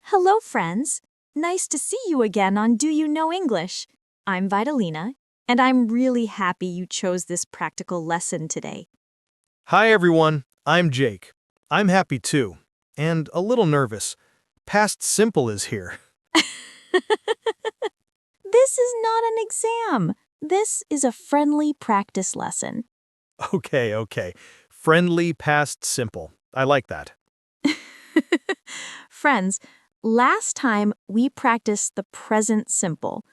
Hello, friends. Nice to see you again on Do You Know English? I'm Vitalina, and I'm really happy you chose this practical lesson today. Hi everyone, I'm Jake. I'm happy too, and a little nervous. Past simple is here. This is not an exam. This is a friendly practice lesson. Okay. Friendly past simple. I like that. Friends, last time we practiced the present simple.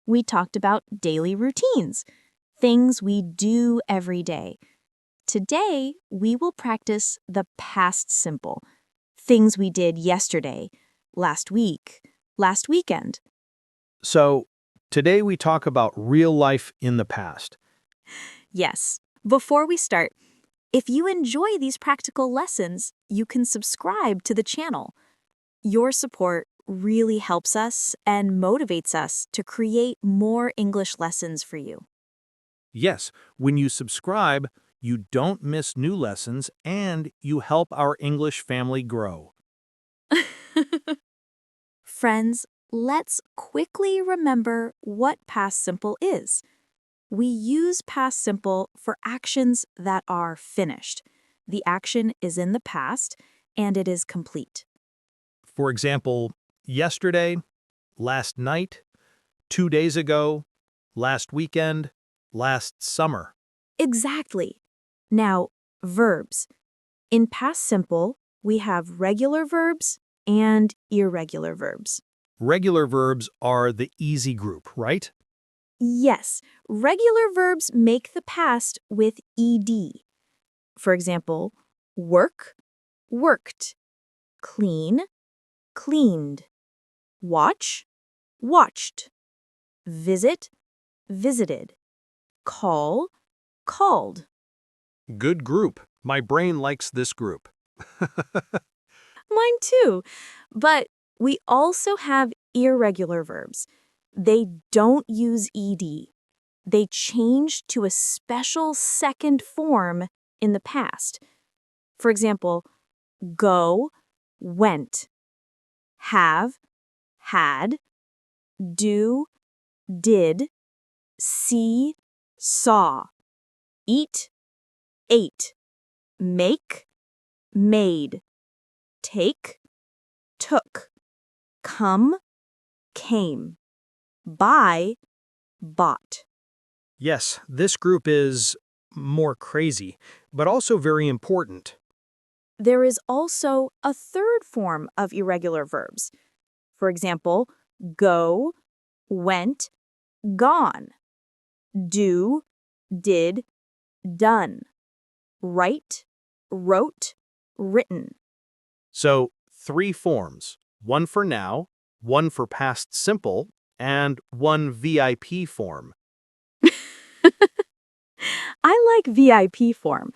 We talked about daily routines, things we do every day. Today, we will practice the past simple, things we did yesterday, last week, last weekend. So, today we talk about real life in the past. Yes, before we start, if you enjoy these practical lessons, you can subscribe to the channel. Your support really helps us and motivates us to create more English lessons for you. Yes, when you subscribe, you don't miss new lessons and you help our English family grow. Friends, let's quickly remember what past simple is. We use past simple for actions that are finished. The action is in the past and it is complete. For example, yesterday, last night, 2 days ago, last weekend, last summer. Exactly. Now, verbs. In past simple, we have regular verbs and irregular verbs. Regular verbs are the easy group, right? Yes, regular verbs make the past with ed. For example, work, worked, clean, cleaned, watch, watched, visit, visited, call, called. Good group. My brain likes this group. Mine too. But we also have irregular verbs. They don't use ed. They change to a special second form in the past. For example, go, went, have, had, do, did, see, saw, eat, ate, make, made, take, took, come, came, buy, bought. Yes, this group is more crazy, but also very important. There is also a third form of irregular verbs. For example, go, went, gone, do, did, done, write, wrote, written. So, 3 forms. One for now, one for past simple, and one VIP form. I like VIP form.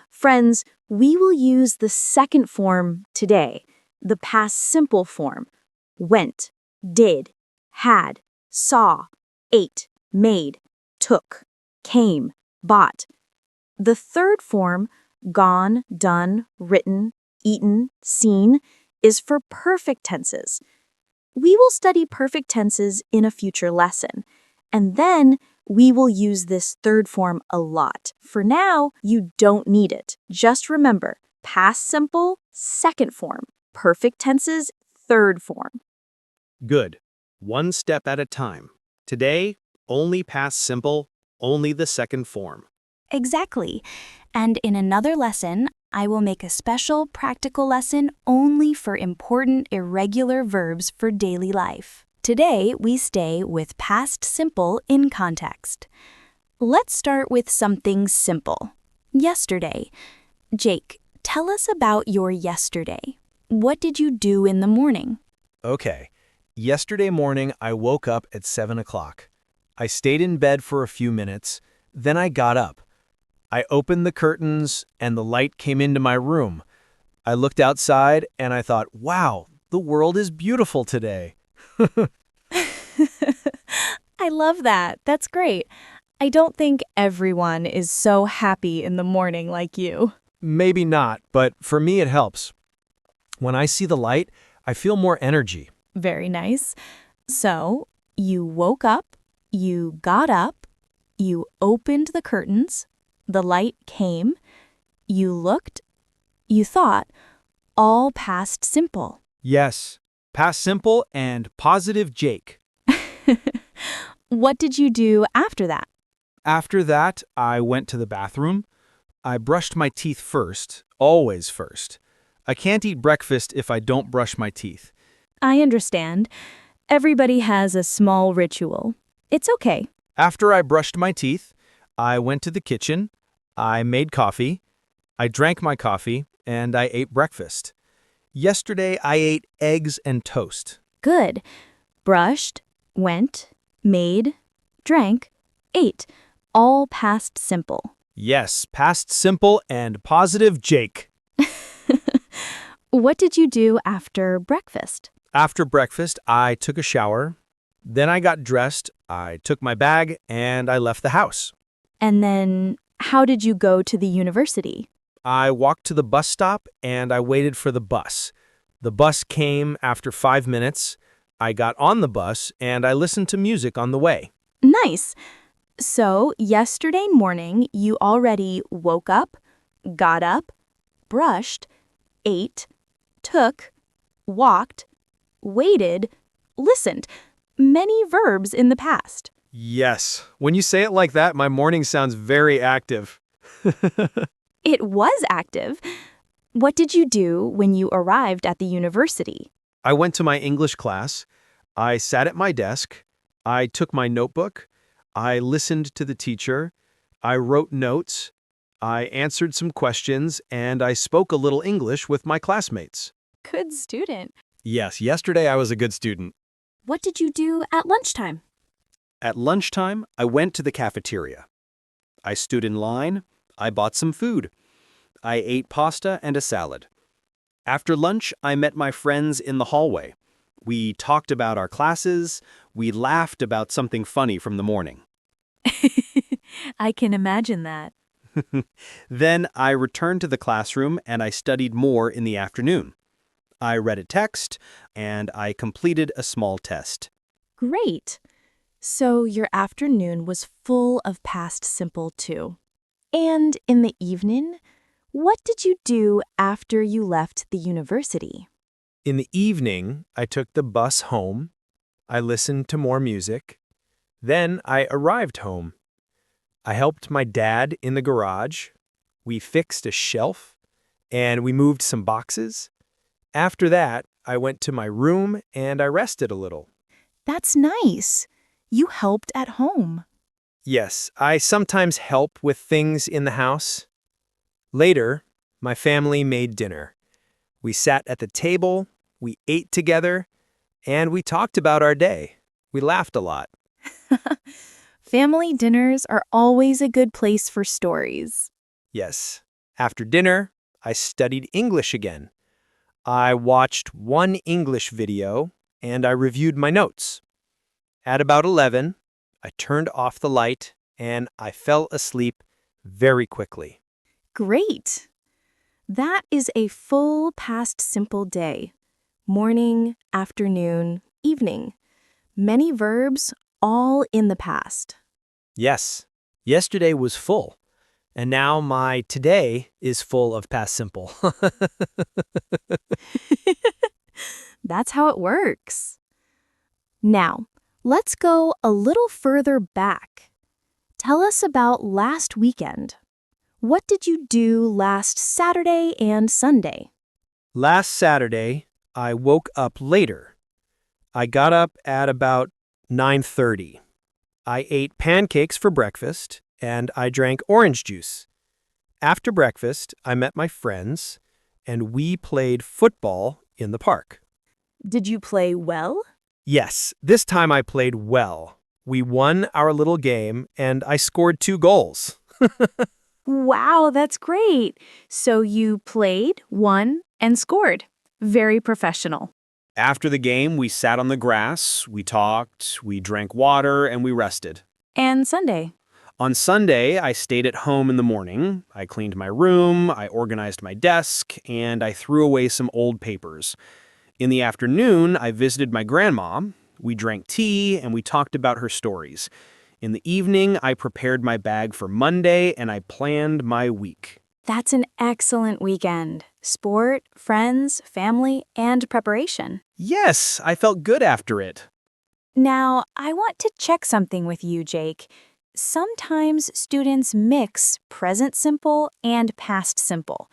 Friends, we will use the second form today, the past simple form. Went, did, had, saw, ate, made, took, came, bought. The third form, gone, done, written, eaten, seen, is for perfect tenses. We will study perfect tenses in a future lesson, and then we will use this third form a lot. For now, you don't need it. Just remember, past simple, second form, perfect tenses, third form. Good. One step at a time. Today, only past simple, only the second form. Exactly. And in another lesson, I will make a special practical lesson only for important irregular verbs for daily life. Today, we stay with past simple in context. Let's start with something simple. Yesterday. Jake, tell us about your yesterday. What did you do in the morning? Okay. Yesterday morning, I woke up at 7 o'clock. I stayed in bed for a few minutes, then I got up. I opened the curtains and the light came into my room. I looked outside and I thought, wow, the world is beautiful today. I love that. That's great. I don't think everyone is so happy in the morning like you. Maybe not, but for me it helps. When I see the light, I feel more energy. Very nice. So, you woke up, you got up, you opened the curtains, the light came, you looked, you thought, all past simple. Yes, past simple and positive Jake. What did you do after that? After that, I went to the bathroom. I brushed my teeth first, always first. I can't eat breakfast if I don't brush my teeth. I understand. Everybody has a small ritual. It's okay. After I brushed my teeth, I went to the kitchen. I made coffee. I drank my coffee, and I ate breakfast. Yesterday, I ate eggs and toast. Good. Brushed, went, made, drank, ate. All past simple. Yes, past simple and positive Jake. What did you do after breakfast? After breakfast, I took a shower. Then I got dressed, I took my bag, and I left the house. And then, how did you go to the university? I walked to the bus stop, and I waited for the bus. The bus came after 5 minutes. I got on the bus, and I listened to music on the way. Nice. So, yesterday morning, you already woke up, got up, brushed, ate, took, walked, waited, listened. Many verbs in the past. Yes, when you say it like that, my morning sounds very active. It was active. What did you do when you arrived at the university? I went to my English class. I sat at my desk. I took my notebook. I listened to the teacher. I wrote notes. I answered some questions, and I spoke a little English with my classmates. Good student. Yes, yesterday I was a good student. What did you do at lunchtime? At lunchtime, I went to the cafeteria. I stood in line. I bought some food. I ate pasta and a salad. After lunch, I met my friends in the hallway. We talked about our classes. We laughed about something funny from the morning. I can imagine that. Then I returned to the classroom and I studied more in the afternoon. I read a text and I completed a small test. Great. So your afternoon was full of past simple too. And in the evening, what did you do after you left the university? In the evening, I took the bus home. I listened to more music. Then I arrived home. I helped my dad in the garage. We fixed a shelf, and we moved some boxes. After that, I went to my room and I rested a little. That's nice. You helped at home. Yes, I sometimes help with things in the house. Later, my family made dinner. We sat at the table, we ate together, and we talked about our day. We laughed a lot. Family dinners are always a good place for stories. Yes. After dinner, I studied English again. I watched one English video, and I reviewed my notes. At about 11, I turned off the light, and I fell asleep very quickly. Great. That is a full past simple day. Morning, afternoon, evening. Many verbs, all in the past. Yes, yesterday was full, and now my today is full of past simple. That's how it works. Now, let's go a little further back. Tell us about last weekend. What did you do last Saturday and Sunday? Last Saturday, I woke up later. I got up at about 9:30. I ate pancakes for breakfast, and I drank orange juice. After breakfast, I met my friends, and we played football in the park. Did you play well? Yes, this time I played well. We won our little game, and I scored 2 goals. Wow, that's great. So you played, won, and scored. Very professional. After the game, we sat on the grass, we talked, we drank water, and we rested. And Sunday? On Sunday, I stayed at home in the morning. I cleaned my room, I organized my desk, and I threw away some old papers. In the afternoon, I visited my grandma. We drank tea and we talked about her stories. In the evening, I prepared my bag for Monday and I planned my week. That's an excellent weekend. Sport, friends, family, and preparation. Yes, I felt good after it. Now, I want to check something with you, Jake. Sometimes students mix present simple and past simple.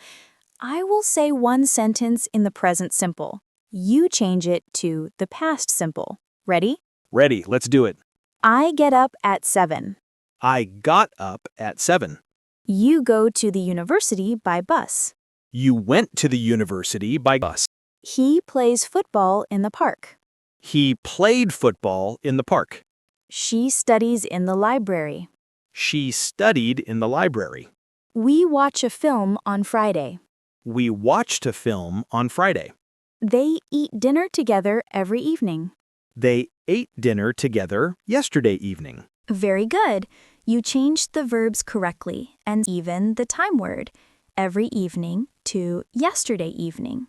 I will say one sentence in the present simple. You change it to the past simple. Ready? Ready, let's do it. I get up at 7. I got up at 7. You go to the university by bus. You went to the university by bus. He plays football in the park. He played football in the park. She studies in the library. She studied in the library. We watch a film on Friday. We watched a film on Friday. They eat dinner together every evening. They ate dinner together yesterday evening. Very good. You changed the verbs correctly and even the time word, every evening, to yesterday evening.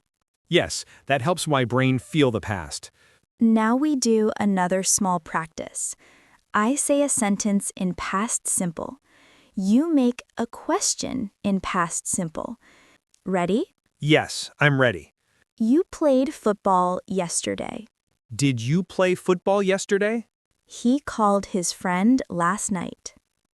Yes, that helps my brain feel the past. Now we do another small practice. I say a sentence in past simple. You make a question in past simple. Ready? Yes, I'm ready. You played football yesterday. Did you play football yesterday? He called his friend last night.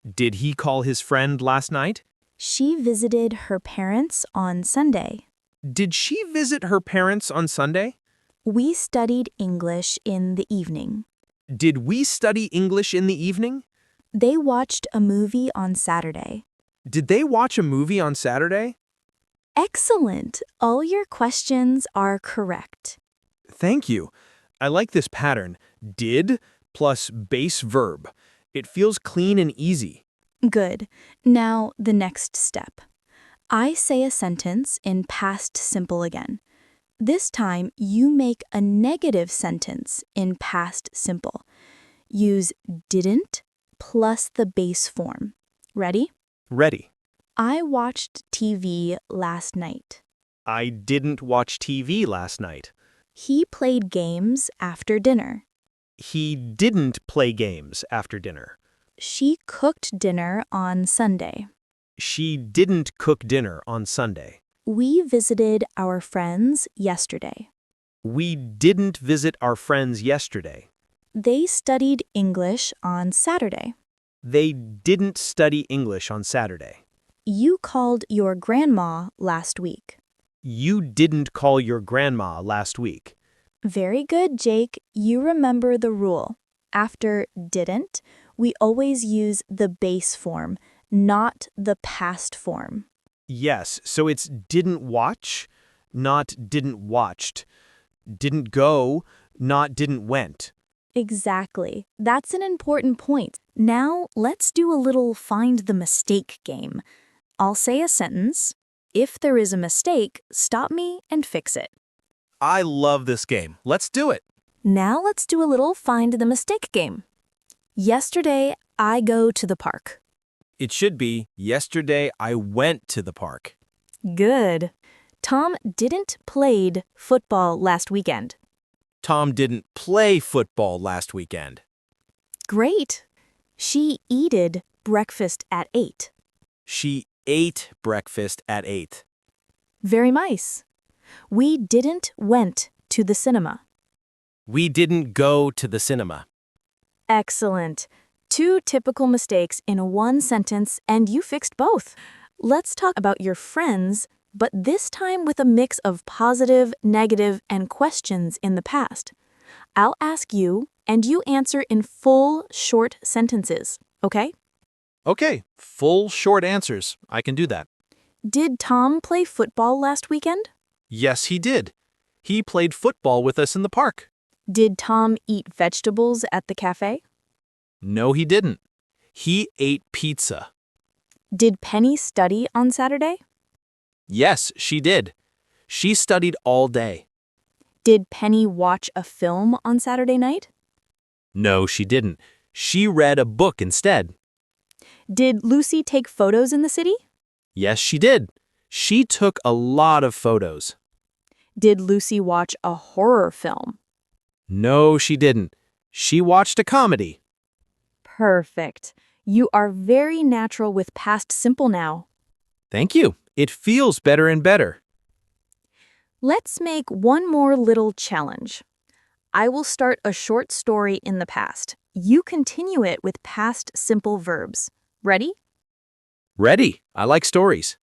Did he call his friend last night? She visited her parents on Sunday. Did she visit her parents on Sunday? We studied English in the evening. Did we study English in the evening? They watched a movie on Saturday. Did they watch a movie on Saturday? Excellent! All your questions are correct. Thank you. I like this pattern. Did plus base verb. It feels clean and easy. Good. Now, the next step. I say a sentence in past simple again. This time, you make a negative sentence in past simple. Use didn't plus the base form. Ready? Ready. I watched TV last night. I didn't watch TV last night. He played games after dinner. He didn't play games after dinner. She cooked dinner on Sunday. She didn't cook dinner on Sunday. We visited our friends yesterday. We didn't visit our friends yesterday. They studied English on Saturday. They didn't study English on Saturday. You called your grandma last week. You didn't call your grandma last week. Very good, Jake. You remember the rule. After didn't, we always use the base form, not the past form. Yes, so it's didn't watch, not didn't watched. Didn't go, not didn't went. Exactly. That's an important point. Now, let's do a little find the mistake game. I'll say a sentence. If there is a mistake, stop me and fix it. I love this game. Let's do it. Now let's do a little find the mistake game. Yesterday, I go to the park. It should be, yesterday I went to the park. Good. Tom didn't played football last weekend. Tom didn't play football last weekend. Great. She eated breakfast at 8. She ate breakfast at 8. Very nice. We didn't went to the cinema. We didn't go to the cinema. Excellent. 2 typical mistakes in one sentence, and you fixed both. Let's talk about your friends, but this time with a mix of positive, negative, and questions in the past. I'll ask you, and you answer in full, short sentences, okay? Okay, full short answers. I can do that. Did Tom play football last weekend? Yes, he did. He played football with us in the park. Did Tom eat vegetables at the cafe? No, he didn't. He ate pizza. Did Penny study on Saturday? Yes, she did. She studied all day. Did Penny watch a film on Saturday night? No, she didn't. She read a book instead. Did Lucy take photos in the city? Yes, she did. She took a lot of photos. Did Lucy watch a horror film? No, she didn't. She watched a comedy. Perfect. You are very natural with past simple now. Thank you. It feels better and better. Let's make one more little challenge. I will start a short story in the past. You continue it with past simple verbs. Ready? Ready. I like stories.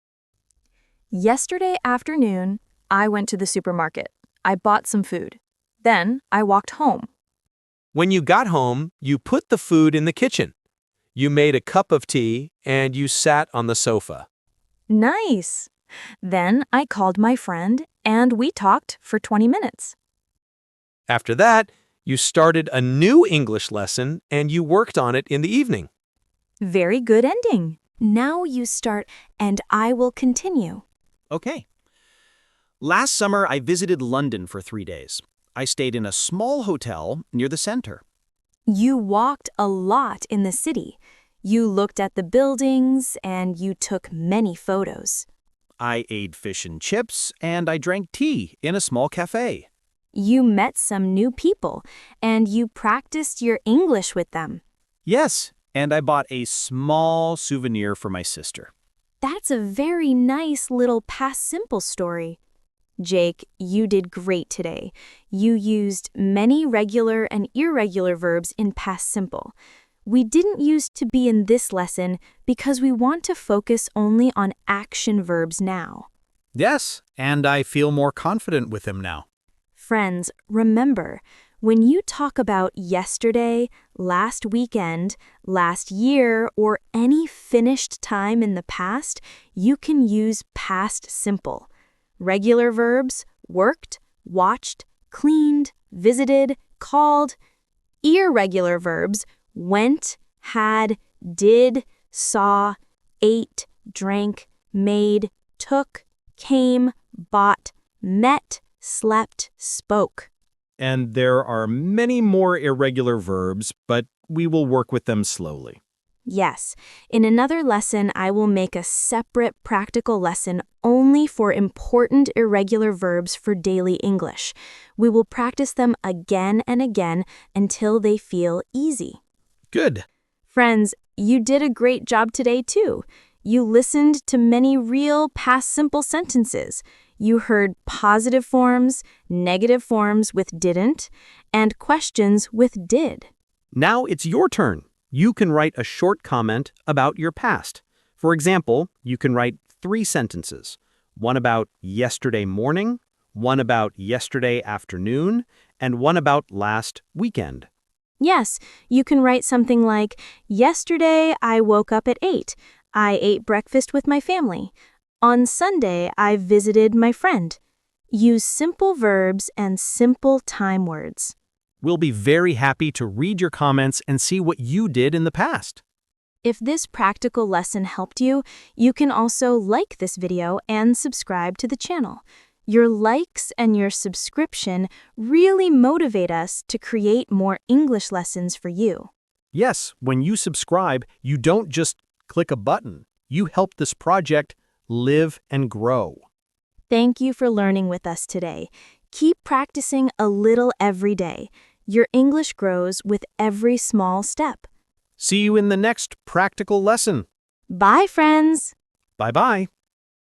Yesterday afternoon, I went to the supermarket. I bought some food. Then I walked home. When you got home, you put the food in the kitchen. You made a cup of tea and you sat on the sofa. Nice. Then I called my friend and we talked for 20 minutes. After that, you started a new English lesson and you worked on it in the evening. Very good ending. Now you start, and I will continue. Okay. Last summer, I visited London for 3 days. I stayed in a small hotel near the center. You walked a lot in the city. You looked at the buildings, and you took many photos. I ate fish and chips, and I drank tea in a small cafe. You met some new people, and you practiced your English with them. Yes, and I bought a small souvenir for my sister. That's a very nice little past simple story. Jake, you did great today. You used many regular and irregular verbs in past simple. We didn't use to be in this lesson because we want to focus only on action verbs now. Yes, and I feel more confident with him now. Friends, remember, when you talk about yesterday, last weekend, last year, or any finished time in the past, you can use past simple. Regular verbs, worked, watched, cleaned, visited, called. Irregular verbs, went, had, did, saw, ate, drank, made, took, came, bought, met, slept, spoke. And there are many more irregular verbs, but we will work with them slowly. Yes, in another lesson, I will make a separate practical lesson only for important irregular verbs for daily English. We will practice them again and again until they feel easy. Good. Friends, you did a great job today, too. You listened to many real past simple sentences. You heard positive forms, negative forms with didn't, and questions with did. Now it's your turn. You can write a short comment about your past. For example, you can write 3 sentences. One about yesterday morning, one about yesterday afternoon, and one about last weekend. Yes, you can write something like, yesterday I woke up at 8. I ate breakfast with my family. On Sunday, I visited my friend. Use simple verbs and simple time words. We'll be very happy to read your comments and see what you did in the past. If this practical lesson helped you, you can also like this video and subscribe to the channel. Your likes and your subscription really motivate us to create more English lessons for you. Yes, when you subscribe, you don't just click a button. You help this project live and grow. Thank you for learning with us today. Keep practicing a little every day. Your English grows with every small step. See you in the next practical lesson. Bye, friends! Bye-bye.